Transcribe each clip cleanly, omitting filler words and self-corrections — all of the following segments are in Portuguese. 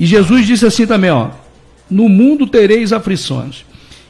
E Jesus disse assim também, ó, no mundo tereis aflições.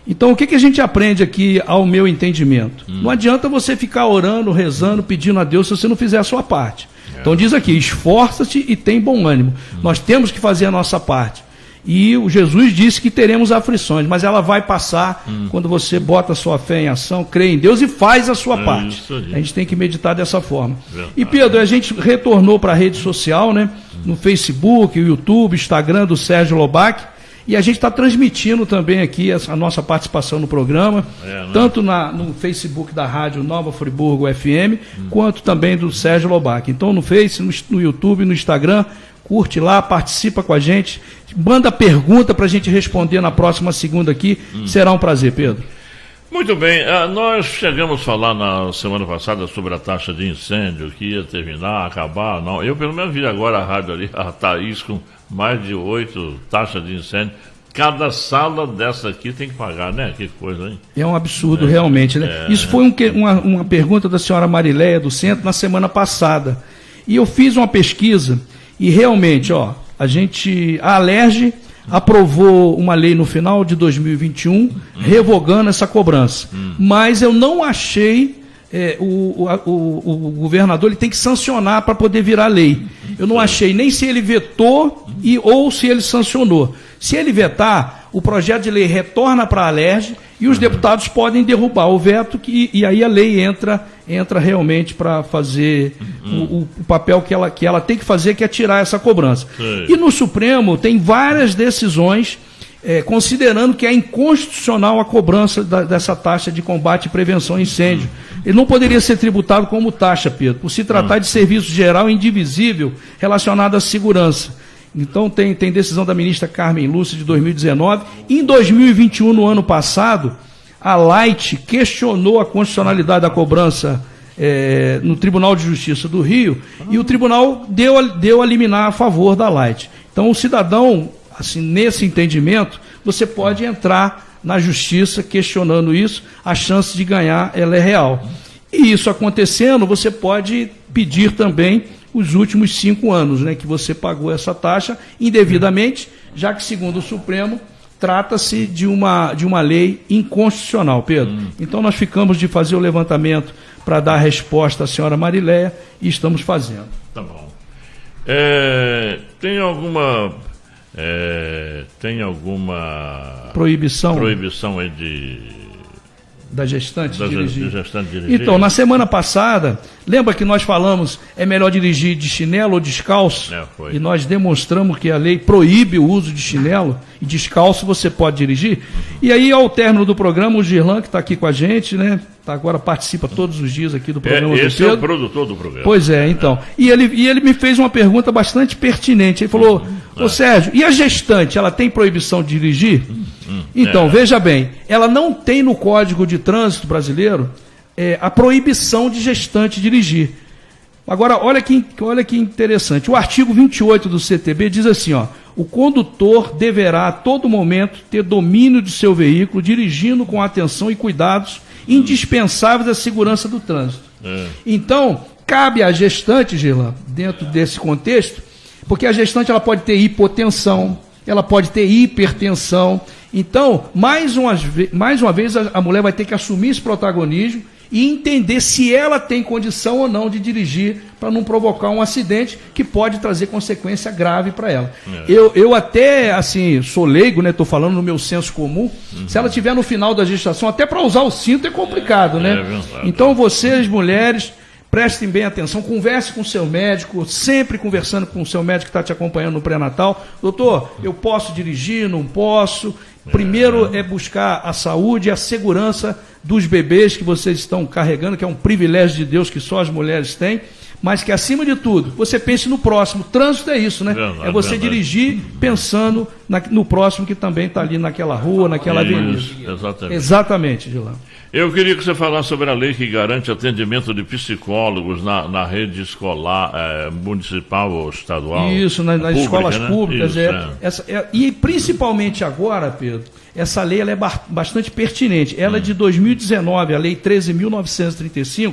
Então, o que a gente aprende aqui ao meu entendimento? Não adianta você ficar orando, rezando, pedindo a Deus se você não fizer a sua parte. Então diz aqui, esforça-te e tem bom ânimo. Nós temos que fazer a nossa parte. E o Jesus disse que teremos aflições, mas ela vai passar quando você bota a sua fé em ação, crê em Deus e faz a sua parte. A gente tem que meditar dessa forma. E Pedro, a gente retornou para a rede social, né? No Facebook, YouTube, Instagram do Sérgio Lobac. E a gente está transmitindo também aqui a nossa participação no programa, tanto no Facebook da Rádio Nova Friburgo FM, quanto também do Sérgio Lobac. Então no Face, no YouTube, no Instagram, curte lá, participa com a gente, manda pergunta para a gente responder na próxima segunda aqui. Será um prazer, Pedro. Muito bem, nós chegamos a falar na semana passada sobre a taxa de incêndio, que ia terminar, acabar, não. Eu pelo menos vi agora a rádio ali, a Thaís com mais de 8 taxas de incêndio. Cada sala dessa aqui tem que pagar, né? Que coisa, hein? É um absurdo, realmente, né? Isso foi uma pergunta da senhora Marileia do Centro na semana passada. E eu fiz uma pesquisa e realmente, ó, a Alerj aprovou uma lei no final de 2021 revogando essa cobrança. Mas eu não achei... o governador ele tem que sancionar para poder virar lei. Eu não achei nem se ele vetou ou se ele sancionou. Se ele vetar, o projeto de lei retorna para a Alerj e os deputados podem derrubar o veto e aí a lei entra realmente para fazer o papel que ela tem que fazer, que é tirar essa cobrança. E no Supremo tem várias decisões considerando que é inconstitucional a cobrança dessa taxa de combate e prevenção a incêndio. Ele não poderia ser tributado como taxa, Pedro, por se tratar de serviço geral indivisível relacionado à segurança. Então tem decisão da ministra Carmen Lúcia de 2019. Em 2021, no ano passado, a Light questionou a constitucionalidade da cobrança no Tribunal de Justiça do Rio e o tribunal deu a liminar a favor da Light. Então o cidadão, assim, nesse entendimento, você pode entrar na justiça questionando isso, a chance de ganhar ela é real. E isso acontecendo, você pode pedir também os últimos 5 anos, né, que você pagou essa taxa indevidamente, já que, segundo o Supremo, trata-se de uma lei inconstitucional, Pedro. Então nós ficamos de fazer o levantamento para dar a resposta à senhora Marileia e estamos fazendo. Tá bom. Tem alguma proibição aí da gestante dirigir? dirigir? Então, na semana passada, lembra que nós falamos é melhor dirigir de chinelo ou descalço? E nós demonstramos que a lei proíbe o uso de chinelo e descalço você pode dirigir. E aí, ao término do programa, o Girlan, que está aqui com a gente, né? Agora participa todos os dias aqui do programa do Pedro. É o produtor do programa. Pois é, então. E ele me fez uma pergunta bastante pertinente. Ele falou, ô Sérgio, e a gestante, ela tem proibição de dirigir? Então, veja bem, ela não tem no Código de Trânsito brasileiro a proibição de gestante dirigir. Agora, olha que interessante. O artigo 28 do CTB diz assim, ó, o condutor deverá a todo momento ter domínio de seu veículo, dirigindo com atenção e cuidados indispensáveis à segurança do trânsito. Então, cabe à gestante, Girlan, dentro desse contexto, porque a gestante ela pode ter hipotensão, ela pode ter hipertensão. Então, mais uma vez, a mulher vai ter que assumir esse protagonismo e entender se ela tem condição ou não de dirigir para não provocar um acidente que pode trazer consequência grave para ela. Eu até, assim, sou leigo, né? Estou falando no meu senso comum. Se ela estiver no final da gestação, até para usar o cinto é complicado, né? Então, vocês, mulheres, prestem bem atenção, converse com o seu médico, sempre conversando com o seu médico que está te acompanhando no pré-natal. Doutor, eu posso dirigir, não posso? Primeiro é buscar a saúde e a segurança dos bebês que vocês estão carregando, que é um privilégio de Deus que só as mulheres têm, mas que, acima de tudo, você pense no próximo. Trânsito é isso, né? É você dirigir pensando no próximo que também está ali naquela rua, naquela avenida. Exatamente, Girlan. Eu queria que você falasse sobre a lei que garante atendimento de psicólogos na rede escolar municipal ou estadual. Isso, nas escolas públicas. Isso, e principalmente agora, Pedro, essa lei ela é bastante pertinente. Ela é de 2019, a Lei 13.935.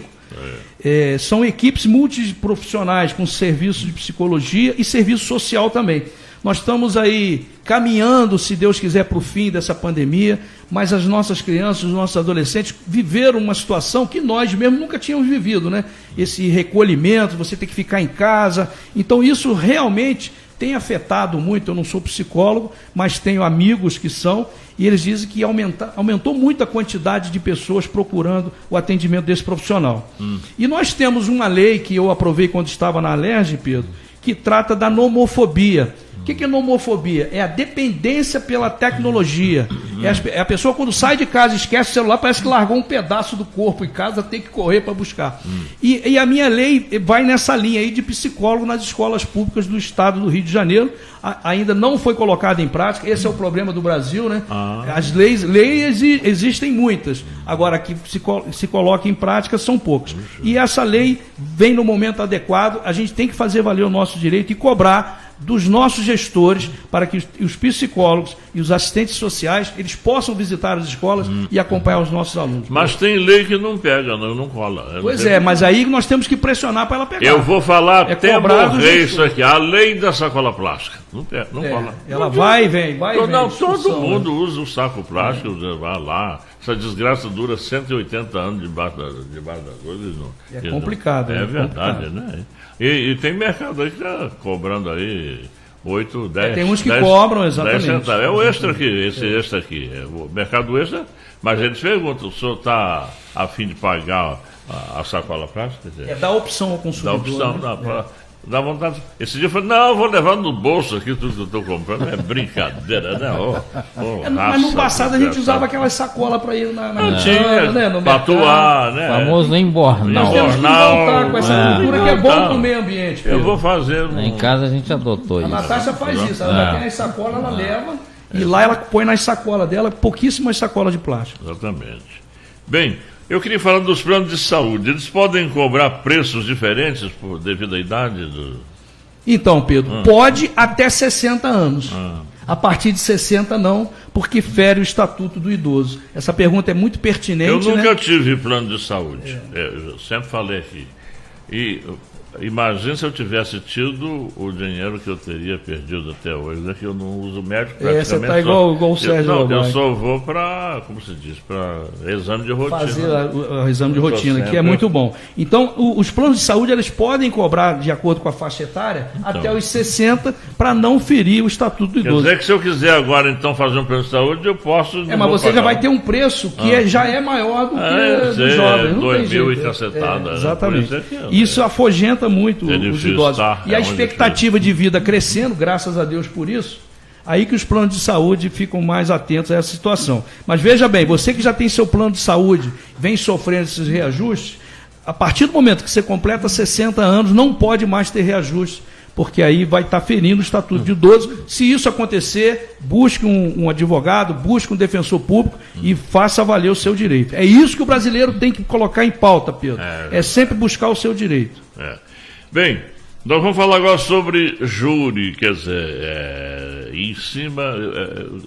São equipes multiprofissionais com serviço de psicologia e serviço social também. Nós estamos aí caminhando, se Deus quiser, para o fim dessa pandemia, mas as nossas crianças, os nossos adolescentes viveram uma situação que nós mesmos nunca tínhamos vivido, né? Esse recolhimento, você tem que ficar em casa. Então isso realmente tem afetado muito. Eu não sou psicólogo, mas tenho amigos que são, e eles dizem que aumentou muito a quantidade de pessoas procurando o atendimento desse profissional. E nós temos uma lei que eu aprovei quando estava na Alerj, Pedro, que trata da nomofobia. O que é nomofobia? É a dependência pela tecnologia. É a pessoa, quando sai de casa e esquece o celular, parece que largou um pedaço do corpo em casa, tem que correr para buscar. E a minha lei vai nessa linha aí de psicólogo nas escolas públicas do estado do Rio de Janeiro. Ainda não foi colocada em prática. Esse é o problema do Brasil, né? As leis existem muitas. Agora, que se coloca em prática são poucas. E essa lei vem no momento adequado. A gente tem que fazer valer o nosso direito e cobrar dos nossos gestores para que os psicólogos e os assistentes sociais eles possam visitar as escolas e acompanhar os nossos alunos. Mas tem lei que não pega, não cola. Pois é, mas aí nós temos que pressionar para ela pegar. Eu vou falar até morrer isso aqui, a lei da sacola plástica. Não cola. Ela vai e vem, todo mundo usa o saco plástico, vai lá. Essa desgraça dura 180 anos debaixo da coisa. É complicado. É verdade, complicado, né? E tem mercado aí que está cobrando aí 8, 10... tem uns que cobram, exatamente. 10 centavos. É o extra aqui, esse extra aqui. É o mercado extra, mas eles perguntam, o senhor está a fim de pagar a sacola plástica? Dá opção ao consumidor. Dá opção, dá vontade. Esse dia eu falei, não, eu vou levar no bolso aqui tudo que eu estou comprando. É brincadeira, né? Mas no passado a gente usava aquelas sacolas para ir na tinha, né? No patuar, né? O famoso embornar. Nós temos que voltar com essa cultura que é bom para o meio ambiente. Eu vou fazer. Em casa a gente adotou isso. A Natasha faz isso. Ela já tem as sacolas, ela leva. E lá ela põe nas sacolas dela pouquíssimas sacolas de plástico. Exatamente. Bem, eu queria falar dos planos de saúde. Eles podem cobrar preços diferentes devido à idade? Então, Pedro, pode até 60 anos. A partir de 60 não, porque fere o Estatuto do Idoso. Essa pergunta é muito pertinente. Eu nunca tive plano de saúde. Eu sempre falei aqui. E imagina se eu tivesse tido o dinheiro que eu teria perdido até hoje, né? Que eu não uso médico praticamente. Você está igual o Sérgio. Eu só vou para, como se diz, para exame de rotina. Fazer o exame de rotina, que é muito bom. Então, os planos de saúde, eles podem cobrar, de acordo com a faixa etária, até os 60, para não ferir o Estatuto do Idoso. Quer dizer que se eu quiser agora, então, fazer um plano de saúde, eu posso... mas você já vai ter um preço que já é maior do que do jovem. 2.000 e cacetada. Exatamente. Isso afogenta muito os idosos. E a expectativa de vida crescendo, graças a Deus por isso, aí que os planos de saúde ficam mais atentos a essa situação. Mas veja bem, você que já tem seu plano de saúde, vem sofrendo esses reajustes, a partir do momento que você completa 60 anos, não pode mais ter reajuste, porque aí vai estar ferindo o Estatuto de Idoso. Se isso acontecer, busque um advogado, busque um defensor público e faça valer o seu direito. É isso que o brasileiro tem que colocar em pauta, Pedro. É sempre buscar o seu direito. Bem, nós vamos falar agora sobre júri, quer dizer, em cima,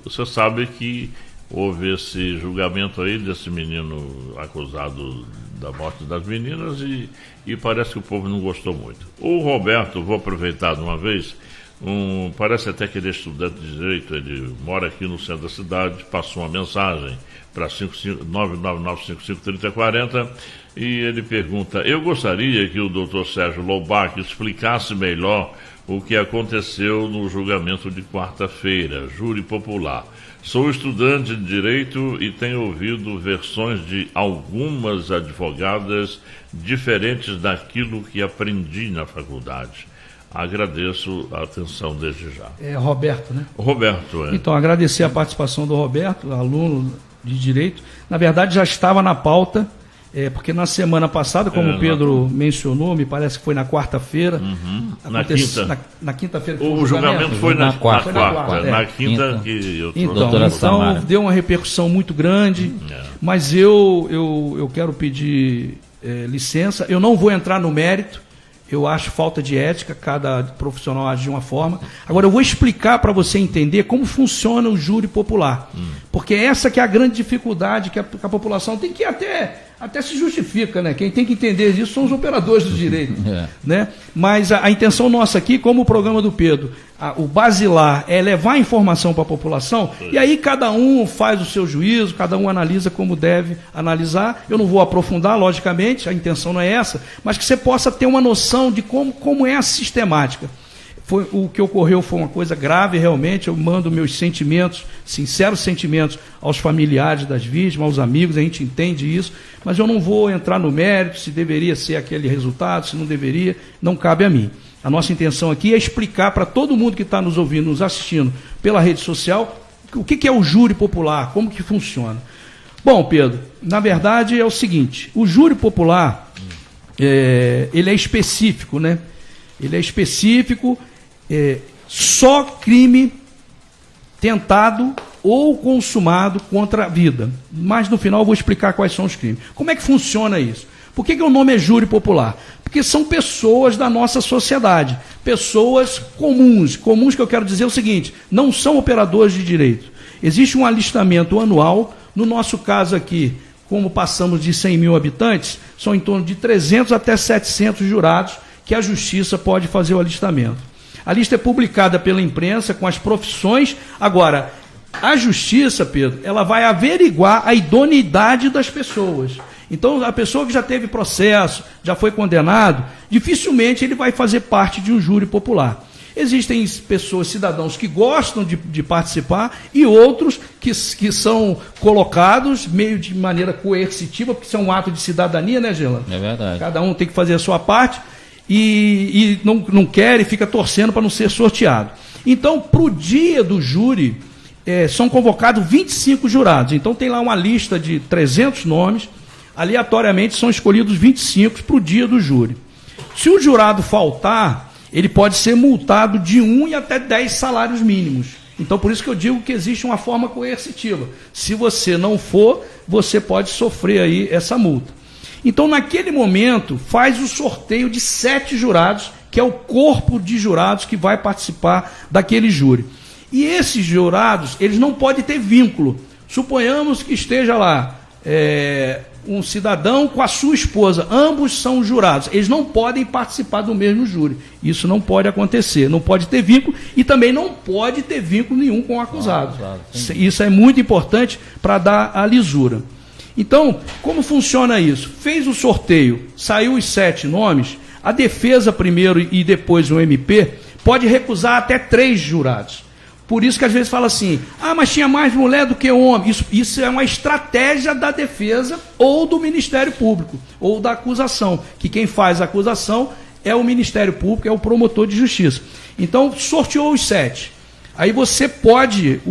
você sabe que houve esse julgamento aí desse menino acusado da morte das meninas e parece que o povo não gostou muito. O Roberto, vou aproveitar de uma vez, parece até que ele é estudante de Direito, ele mora aqui no centro da cidade, passou uma mensagem para 999553040 e ele pergunta, eu gostaria que o doutor Sérgio Loubach explicasse melhor o que aconteceu no julgamento de quarta-feira, júri popular. Sou estudante de Direito e tenho ouvido versões de algumas advogadas diferentes daquilo que aprendi na faculdade. Agradeço a atenção desde já. É Roberto, né? Roberto, Então, agradecer a participação do Roberto, aluno de Direito. Na verdade, já estava na pauta, porque na semana passada, como o Pedro mencionou, me parece que foi na quarta-feira. Na quinta-feira. O julgamento foi na quarta. Na quinta que eu Então deu uma repercussão muito grande, mas eu quero pedir licença. Eu não vou entrar no mérito. Eu acho falta de ética, cada profissional age de uma forma. Agora, eu vou explicar para você entender como funciona o júri popular. Porque essa que é a grande dificuldade que a população tem que ir até Até se justifica, né? Quem tem que entender isso são os operadores do direito. Né? Mas a intenção nossa aqui, como o programa do Pedro, o basilar é levar a informação para a população, e aí cada um faz o seu juízo, cada um analisa como deve analisar. Eu não vou aprofundar, logicamente, a intenção não é essa, mas que você possa ter uma noção de como é a sistemática. O que ocorreu foi uma coisa grave, realmente. Eu mando meus sentimentos, sinceros sentimentos, aos familiares das vítimas, aos amigos, a gente entende isso, mas eu não vou entrar no mérito se deveria ser aquele resultado, se não deveria, não cabe a mim. A nossa intenção aqui é explicar para todo mundo que está nos ouvindo, nos assistindo pela rede social, o que é o júri popular, como que funciona. Bom, Pedro, na verdade é o seguinte, o júri popular, ele é específico, né? Ele é específico, só crime tentado ou consumado contra a vida. Mas no final eu vou explicar quais são os crimes. Como é que funciona isso? Por que o nome é júri popular? Porque são pessoas da nossa sociedade, pessoas comuns. Comuns que eu quero dizer é o seguinte, não são operadores de direito. Existe um alistamento anual, no nosso caso aqui, como passamos de 100 mil habitantes, são em torno de 300 até 700 jurados que a Justiça pode fazer o alistamento. A lista é publicada pela imprensa com as profissões. Agora, a Justiça, Pedro, ela vai averiguar a idoneidade das pessoas. Então, a pessoa que já teve processo, já foi condenado, dificilmente ele vai fazer parte de um júri popular. Existem pessoas, cidadãos, que gostam de participar e outros que são colocados meio de maneira coercitiva, porque isso é um ato de cidadania, né, Gela? É verdade. Cada um tem que fazer a sua parte e não quer e fica torcendo para não ser sorteado. Então, para o dia do júri, são convocados 25 jurados. Então, tem lá uma lista de 300 nomes, aleatoriamente são escolhidos 25 para o dia do júri. Se o jurado faltar, ele pode ser multado de 1 e até 10 salários mínimos. Então, por isso que eu digo que existe uma forma coercitiva. Se você não for, você pode sofrer aí essa multa. Então, naquele momento, faz o sorteio de 7 jurados, que é o corpo de jurados que vai participar daquele júri. E esses jurados, eles não podem ter vínculo. Suponhamos que esteja lá um cidadão com a sua esposa, ambos são jurados, eles não podem participar do mesmo júri. Isso não pode acontecer, não pode ter vínculo e também não pode ter vínculo nenhum com o acusado. Isso é muito importante para dar a lisura. Então, como funciona isso? Fez o sorteio, saiu os 7 nomes, a defesa primeiro e depois o MP pode recusar até 3 jurados. Por isso que às vezes fala assim, mas tinha mais mulher do que homem. Isso é uma estratégia da defesa ou do Ministério Público, ou da acusação, que quem faz a acusação é o Ministério Público, é o promotor de justiça. Então, sorteou os 7. Aí você pode,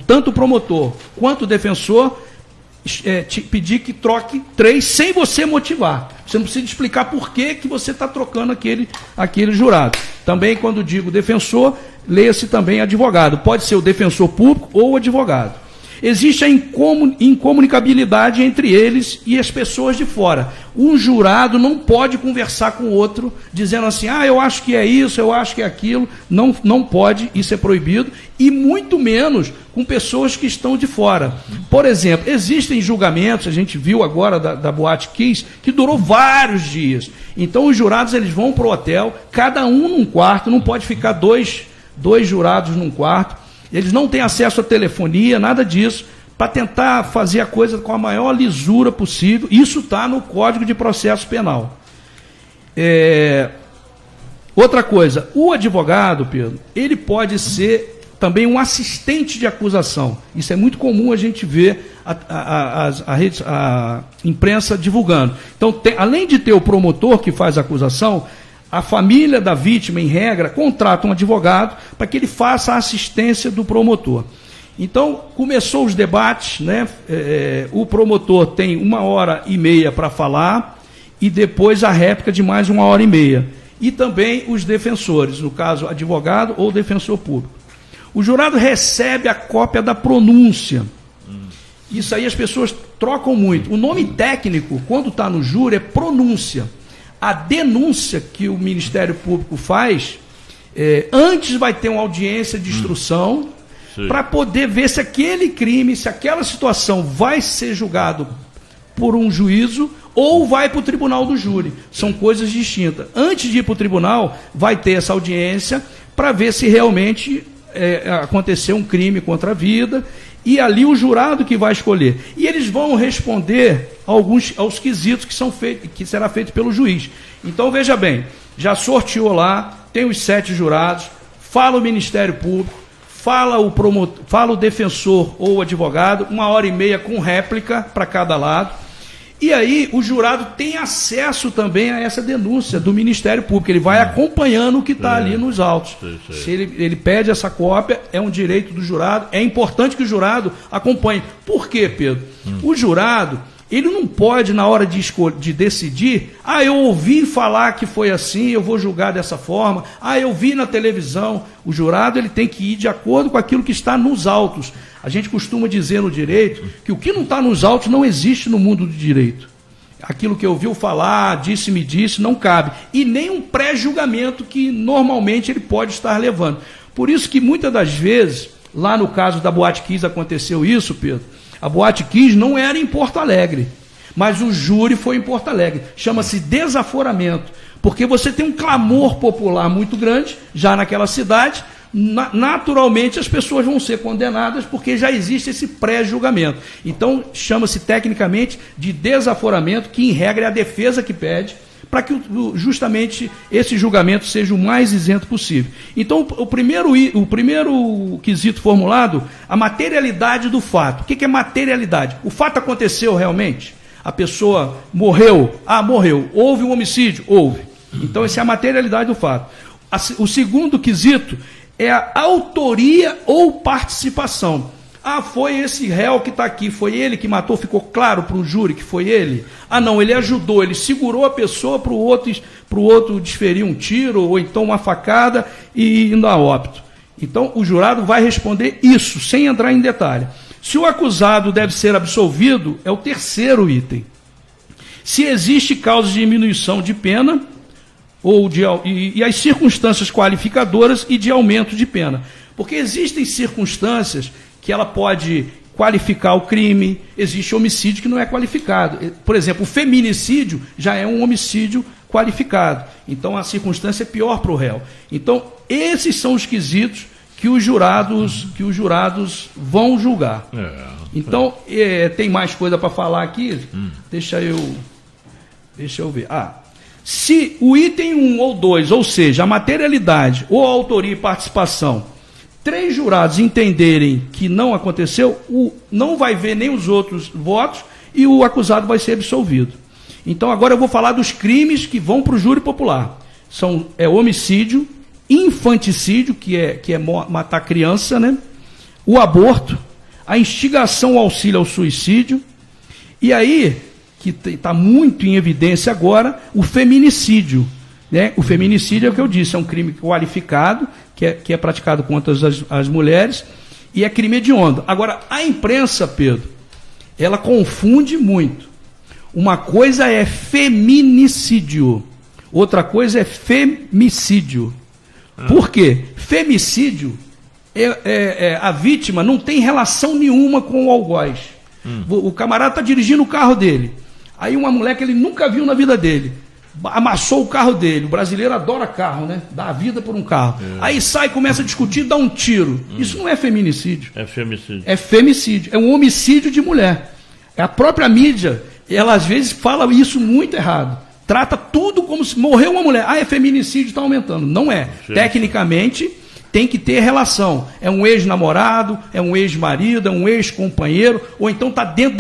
tanto o promotor quanto o defensor, pedir que troque 3 sem você motivar. Você não precisa explicar por que você está trocando aquele jurado. Também, quando digo defensor, leia-se também advogado. Pode ser o defensor público ou o advogado. Existe a incomunicabilidade entre eles e as pessoas de fora. Um jurado não pode conversar com o outro, dizendo assim, eu acho que é isso, eu acho que é aquilo. Não pode, isso é proibido. E muito menos com pessoas que estão de fora. Por exemplo, existem julgamentos, a gente viu agora da Boate Kiss, que durou vários dias. Então os jurados eles vão para o hotel, cada um num quarto, não pode ficar dois jurados num quarto. Eles não têm acesso à telefonia, nada disso, para tentar fazer a coisa com a maior lisura possível. Isso está no Código de Processo Penal. Outra coisa, o advogado, Pedro, ele pode ser também um assistente de acusação. Isso é muito comum a gente ver a imprensa divulgando. Então, além de ter o promotor que faz a acusação, a família da vítima, em regra, contrata um advogado para que ele faça a assistência do promotor. Então, começou os debates, né? O promotor tem 1h30 para falar e depois a réplica de mais 1h30. E também os defensores, no caso, advogado ou defensor público. O jurado recebe a cópia da pronúncia. Isso aí as pessoas trocam muito. O nome técnico, quando está no júri, é pronúncia. A denúncia que o Ministério Público faz, antes vai ter uma audiência de instrução para poder ver se aquele crime, se aquela situação vai ser julgado por um juízo ou vai para o tribunal do júri. São coisas distintas. Antes de ir para o tribunal, vai ter essa audiência para ver se realmente aconteceu um crime contra a vida, e ali o jurado que vai escolher. E eles vão responder aos quesitos que será feito pelo juiz. Então, veja bem, já sorteou lá, tem os 7 jurados, fala o Ministério Público, fala o defensor ou o advogado, 1h30 com réplica para cada lado. E aí o jurado tem acesso também a essa denúncia do Ministério Público. Ele vai acompanhando o que está ali nos autos. Se ele pede essa cópia, é um direito do jurado. É importante que o jurado acompanhe. Por quê, Pedro? O jurado, ele não pode, na hora de decidir, eu ouvi falar que foi assim, eu vou julgar dessa forma, eu vi na televisão. O jurado, ele tem que ir de acordo com aquilo que está nos autos. A gente costuma dizer no direito que o que não está nos autos não existe no mundo do direito. Aquilo que ouviu falar, disse-me disse, não cabe. E nem um pré-julgamento que normalmente ele pode estar levando. Por isso que muitas das vezes, lá no caso da Boate Kiss aconteceu isso, Pedro. A Boate Kiss não era em Porto Alegre, mas o júri foi em Porto Alegre. Chama-se desaforamento, porque você tem um clamor popular muito grande, já naquela cidade. Naturalmente as pessoas vão ser condenadas porque já existe esse pré-julgamento. Então chama-se tecnicamente de desaforamento, que em regra é a defesa que pede, para que justamente esse julgamento seja o mais isento possível. Então o primeiro quesito formulado, a materialidade do fato. O que é materialidade? O fato aconteceu realmente? A pessoa morreu? Morreu. Houve um homicídio? Houve. Então essa é a materialidade do fato. O segundo quesito é a autoria ou participação. Foi esse réu que está aqui, foi ele que matou, ficou claro para o júri que foi ele? Não, ele ajudou, ele segurou a pessoa para o outro desferir um tiro, ou então uma facada e indo a óbito. Então o jurado vai responder isso, sem entrar em detalhe. Se o acusado deve ser absolvido, é o terceiro item. Se existe causa de diminuição de pena, e as circunstâncias qualificadoras e de aumento de pena. Porque existem circunstâncias que ela pode qualificar o crime, existe homicídio que não é qualificado. Por exemplo, o feminicídio já é um homicídio qualificado. Então a circunstância é pior para o réu. Então, esses são os quesitos que os jurados vão julgar. Então, tem mais coisa para falar aqui? Deixa eu ver. Se o item 1 ou 2, ou seja, a materialidade ou a autoria e participação, 3 jurados entenderem que não aconteceu, não vai ver nem os outros votos e o acusado vai ser absolvido. Então agora eu vou falar dos crimes que vão para o júri popular. Homicídio, infanticídio, que é matar criança, né? O aborto, a instigação ao auxílio ao suicídio, e aí, que está muito em evidência agora, o feminicídio. Né? O feminicídio é o que eu disse, é um crime qualificado, que é praticado contra as mulheres, e é crime hediondo. Agora, a imprensa, Pedro, ela confunde muito. Uma coisa é feminicídio, outra coisa é femicídio. Por quê? Femicídio, a vítima não tem relação nenhuma com o algoz. O camarada está dirigindo o carro dele. Aí uma mulher que ele nunca viu na vida dele amassou o carro dele. O brasileiro adora carro, né? Dá a vida por um carro. Aí sai, começa a discutir, dá um tiro. Isso não é feminicídio. É femicídio. É femicídio. É um homicídio de mulher. A própria mídia, ela às vezes fala isso muito errado. Trata tudo como se morreu uma mulher. É feminicídio, está aumentando. Não é. Tecnicamente, tem que ter relação. É um ex-namorado, é um ex-marido, é um ex-companheiro, ou então está dentro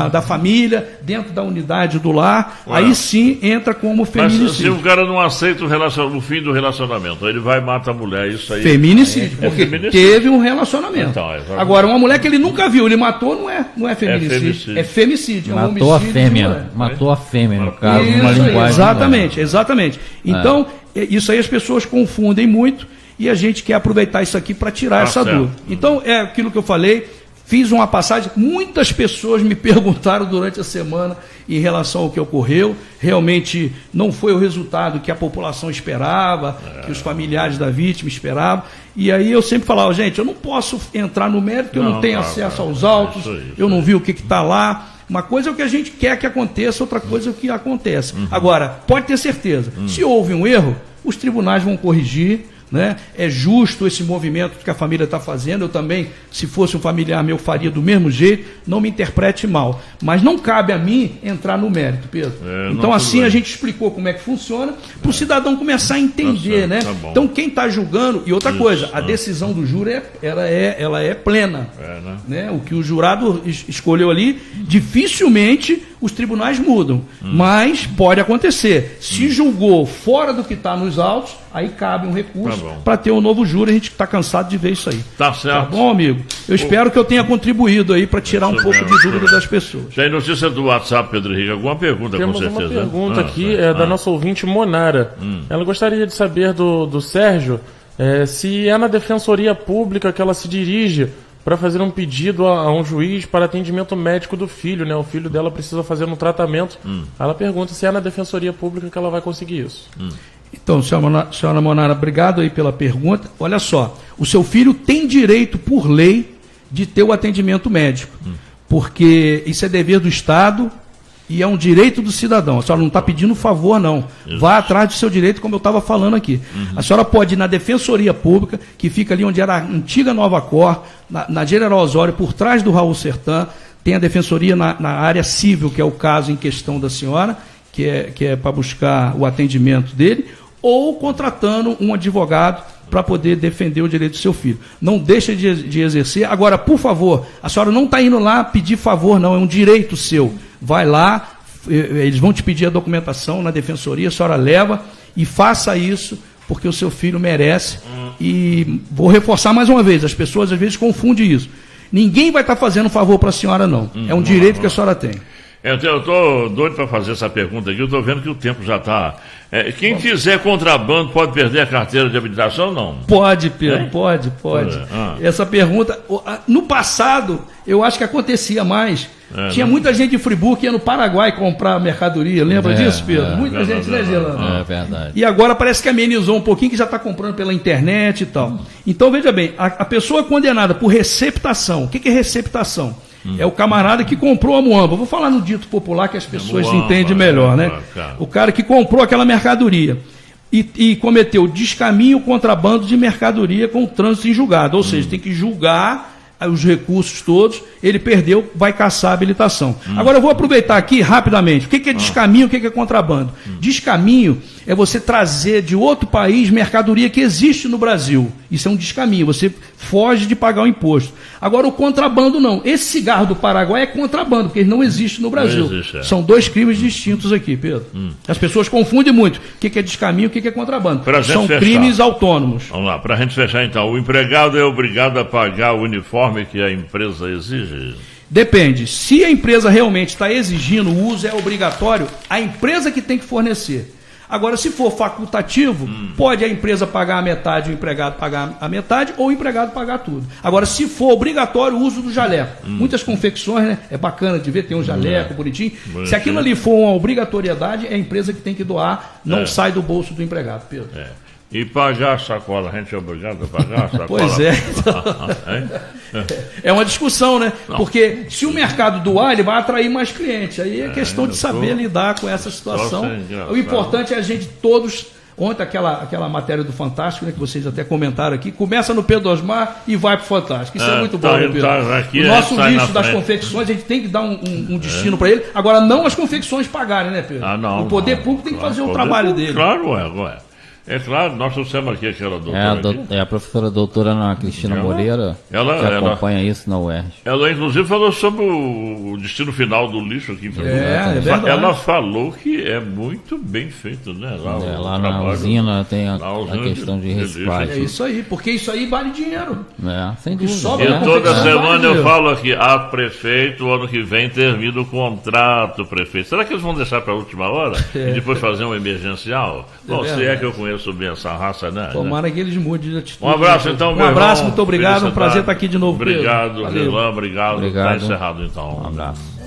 da família, dentro da unidade do lar. Aí sim entra como feminicídio. Mas se o cara não aceita o fim do relacionamento, ele vai e mata a mulher, isso aí... Feminicídio, porque feminicídio. Teve um relacionamento. Então, agora, uma mulher que ele nunca viu, ele matou, não é feminicídio. É femicídio. Matou a fêmea. Matou a fêmea, no caso, uma linguagem. Exatamente. Então... Isso aí as pessoas confundem muito e a gente quer aproveitar isso aqui para tirar essa dúvida. Então, é aquilo que eu falei, fiz uma passagem, muitas pessoas me perguntaram durante a semana em relação ao que ocorreu, realmente não foi o resultado que a população esperava, que os familiares da vítima esperavam, e aí eu sempre falava, gente, eu não posso entrar no mérito, eu não tenho acesso aos autos, eu não vi o que está lá. Uma coisa é o que a gente quer que aconteça, outra coisa é o que acontece. Agora, pode ter certeza, se houve um erro, os tribunais vão corrigir, né? É justo esse movimento que a família está fazendo. Eu também, se fosse um familiar meu, faria do mesmo jeito. Não me interprete mal. Mas não cabe a mim entrar no mérito, Pedro. Então, assim, a gente explicou como é que funciona, para o cidadão começar a entender, né? Então, quem está julgando... E outra coisa, a decisão do júri, ela é plena. Né? O que o jurado escolheu ali, dificilmente os tribunais mudam. Mas pode acontecer. Se julgou fora do que está nos autos, aí cabe um recurso para ter um novo júri. A gente está cansado de ver isso aí. Tá certo. Tá bom, amigo? Eu espero que eu tenha contribuído aí para tirar um pouco de dúvida das pessoas. Tem notícia do WhatsApp, Pedro Henrique? Alguma pergunta, Temos com certeza? Uma pergunta aqui da nossa ouvinte Monara. Ela gostaria de saber do Sérgio se é na Defensoria Pública que ela se dirige para fazer um pedido a um juiz para atendimento médico do filho, né? O filho dela precisa fazer um tratamento. Ela pergunta se é na Defensoria Pública que ela vai conseguir isso. Então, senhora Monara, obrigado aí pela pergunta. Olha só, o seu filho tem direito, por lei, de ter o atendimento médico, porque isso é dever do Estado e é um direito do cidadão. A senhora não está pedindo favor, não. Vá atrás do seu direito, como eu estava falando aqui. A senhora pode ir na Defensoria Pública, que fica ali onde era a antiga Nova Cor, na General Osório, por trás do Raul Sertã. Tem a Defensoria na área civil, que é o caso em questão da senhora, que é para buscar o atendimento dele, ou contratando um advogado para poder defender o direito do seu filho. Não deixa de exercer. Agora, por favor, a senhora não está indo lá pedir favor, não, é um direito seu. Vai lá, eles vão te pedir a documentação na defensoria, a senhora leva e faça isso, porque o seu filho merece. E vou reforçar mais uma vez, as pessoas às vezes confundem isso. Ninguém vai estar fazendo favor para a senhora, não. É um direito que a senhora tem. Eu estou doido para fazer essa pergunta aqui, eu estou vendo que o tempo já está... quem fizer contrabando pode perder a carteira de habilitação ou não? Pode, Pedro, pode. Essa pergunta, no passado, eu acho que acontecia mais. Tinha muita gente de Friburgo que ia no Paraguai comprar mercadoria, lembra disso, Pedro? Muita gente, né, Gelano? É verdade. E agora parece que amenizou um pouquinho, que já está comprando pela internet e tal. Então, veja bem, a pessoa condenada por receptação, o que é receptação? É o camarada que comprou a muamba. Vou falar no dito popular que as pessoas entendem melhor, né? O cara que comprou aquela mercadoria e cometeu descaminho, contrabando de mercadoria com trânsito em julgado. Ou seja, tem que julgar os recursos todos, ele perdeu, vai caçar a habilitação. Agora eu vou aproveitar aqui rapidamente. O que é descaminho, o que é contrabando? Descaminho é você trazer de outro país mercadoria que existe no Brasil. Isso é um descaminho, você foge de pagar o imposto. Agora o contrabando não. Esse cigarro do Paraguai é contrabando, porque ele não existe no Brasil. São dois crimes distintos aqui, Pedro. As pessoas confundem muito. O que é descaminho, o que é contrabando. São crimes autônomos. Vamos lá, para a gente fechar então. O empregado é obrigado a pagar o uniforme que a empresa exige? Depende. Se a empresa realmente está exigindo o uso, é obrigatório, a empresa que tem que fornecer. Agora, se for facultativo, pode a empresa pagar a metade, o empregado pagar a metade, ou o empregado pagar tudo. Agora, se for obrigatório o uso do jaleco, muitas confecções, né, é bacana de ver, tem um jaleco bonitinho. Se aquilo ali for uma obrigatoriedade, é a empresa que tem que doar, não sai do bolso do empregado, Pedro. E pagar a sacola, a gente é obrigado a pagar a sacola? Pois é. É uma discussão, né? Porque se o mercado doar, ele vai atrair mais clientes. Aí é questão de saber lidar com essa situação. O importante é a gente todos... Ontem aquela matéria do Fantástico, né, que vocês até comentaram aqui, começa no Pedro Osmar e vai para o Fantástico. Isso é muito bom, Pedro. O nosso lixo das confecções, a gente tem que dar um destino para ele. Agora, não as confecções pagarem, né, Pedro? O poder público tem que fazer o trabalho dele. Claro, é claro, nós trouxemos aqui aquela doutora. É a professora doutora Ana Cristina Moreira, que acompanha isso na UERJ. Ela, inclusive, falou sobre o destino final do lixo aqui em Friburgo. É verdade. Ela falou que é muito bem feito, né? Lá na usina tem a questão de reciclagem. É isso aí, porque isso aí vale dinheiro. Sem dúvida. E toda semana eu falo aqui, prefeito, ano que vem termina o contrato, prefeito. Será que eles vão deixar para a última hora e depois fazer um emergencial? Bom, se é que eu conheço bem essa raça, né? Tomara que eles mudem de atitude. Um abraço, então, meu irmão. Um abraço, muito obrigado. Um prazer estar aqui de novo, Pedro. Obrigado, Relan, obrigado. Está encerrado, então. Um abraço.